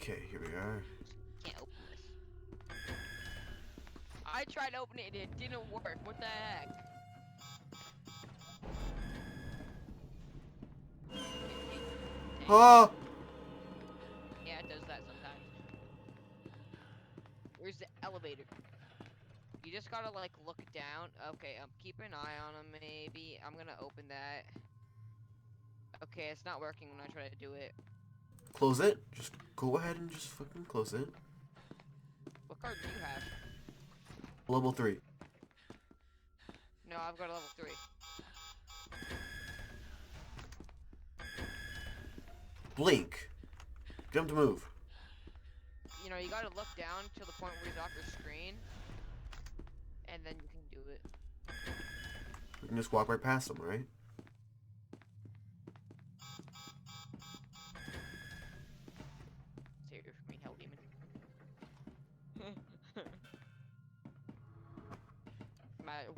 Okay, here we are. Can't open this. I tried opening it, it didn't work. What the heck? Oh! Yeah, it does that sometimes. Where's the elevator? You just gotta like look down. Okay, keep an eye on him maybe. I'm gonna open that. Okay, it's not working when I try to do it. Close it. Just go ahead and just fucking close it. What card do you have? Level 3. No, I've got a level 3. Blink. Get him to move. You know, you gotta look down to the point where he's off your screen. And then you can do it. We can just walk right past him, right? Save for me, hell demon.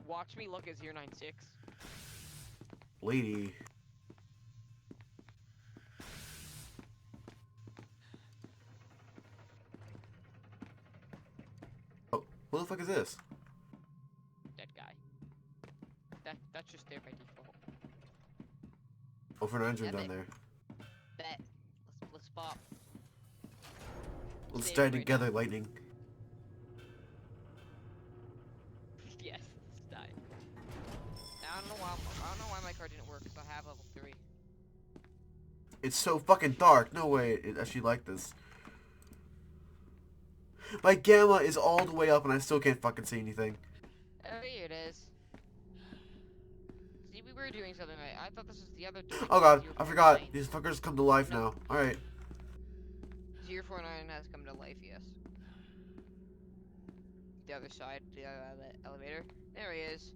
Watch me look as 096. Lady. Oh, what the fuck is this? Dead guy. That's just there by default. Oh, for an engine Yeah, down there. Bet. Let's pop. Let's Save die right together, now. Lightning. Yes, let's die. I don't know why my card didn't work, because I have level 3. It's so fucking dark. No way it actually like this. My gamma is all the way up and I still can't fucking see anything. Oh, here it is. See, we were doing something right. I thought this was the other door. Oh god, I 049. forgot. These fuckers come to life No. now. Alright. 049 has come to life, yes. The other side, the elevator. There he is.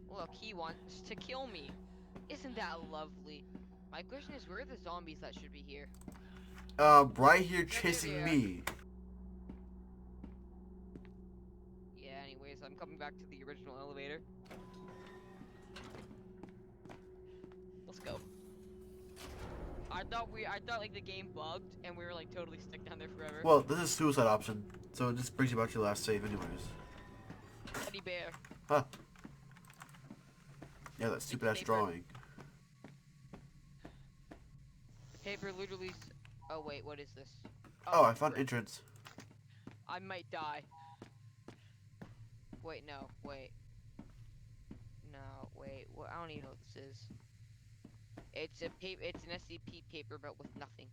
Look, he wants to kill me. Isn't that lovely? My question is, where are the zombies that should be here? Right here There they chasing are. me. Yeah, anyways, I'm coming back to the original elevator. Let's go. I thought like the game bugged and we were like totally stuck down there forever. Well, this is suicide option, so it just brings you back to your last save anyways. Teddy bear. Huh. Yeah, that stupid ass paper. drawing. The paper literally. Oh wait, what is this? Oh, I found entrance. I might die. Wait, no, wait. No, wait. Well, I don't even know what this is. It's a paper. It's an SCP paper, but with nothing.